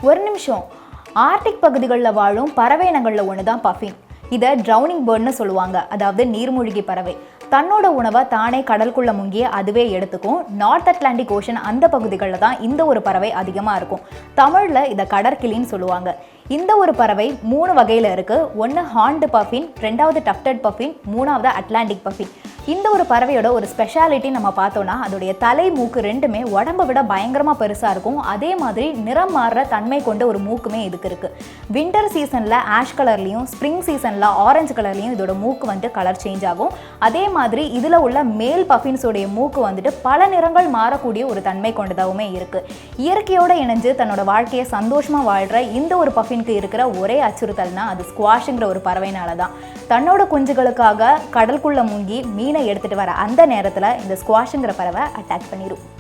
ஒரு நிமிஷம். ஆர்டிக் பகுதிகளில் வாழும் பறவை இனங்களில் ஒன்று தான் பஃபின். இதை ட்ரௌனிங் பேர்ட்னு சொல்லுவாங்க, அதாவது நீர்மூழ்கி பறவை. தன்னோட உணவை தானே கடலுக்குள்ள முங்கி அதுவே எடுத்துக்கும். நார்த் அட்லாண்டிக் ஓஷன் அந்த பகுதிகளில் தான் இந்த ஒரு பறவை அதிகமாக இருக்கும். தமிழில் இதை கடற்கிளின்னு சொல்லுவாங்க. இந்த ஒரு பறவை 3 வகையில் இருக்குது. ஒன்று ஹார்ன்டு பஃபின், 2வது டஃப்டட் பஃபின், 3வது அட்லாண்டிக் பஃபின். இந்த ஒரு பறவையோட ஒரு ஸ்பெஷாலிட்டி நம்ம பார்த்தோன்னா அதோடைய தலை மூக்கு ரெண்டுமே உடம்பை விட பயங்கரமாக பெருசாக இருக்கும். அதே மாதிரி நிறம் மாறுற தன்மை கொண்ட ஒரு மூக்குமே இதுக்கு இருக்குது. வின்டர் சீசனில் ஆஷ் கலர்லையும், ஸ்ப்ரிங் சீசனில் ஆரஞ்சு கலர்லையும் இதோட மூக்கு கலர் சேஞ்ச் ஆகும். அதே மாதிரி இதில் உள்ள மேல் பஃபின்ஸோடைய மூக்கு பல நிறங்கள் மாறக்கூடிய ஒரு தன்மை கொண்டதாகவுமே இருக்குது. இயற்கையோடு இணைஞ்சு தன்னோட வாழ்க்கையை சந்தோஷமாக வாழ்கிற இந்த ஒரு பஃபினுக்கு இருக்கிற ஒரே அச்சுறுத்தல்னா அது ஸ்குவாஷுங்கிற ஒரு பறவைனால தான். தன்னோட குஞ்சுகளுக்காக கடலுக்குள்ளே முங்கி மீனை எடுத்துகிட்டு வர அந்த நேரத்தில் இந்த ஸ்குவாஷுங்கிற பறவை அட்டாக் பண்ணிடும்.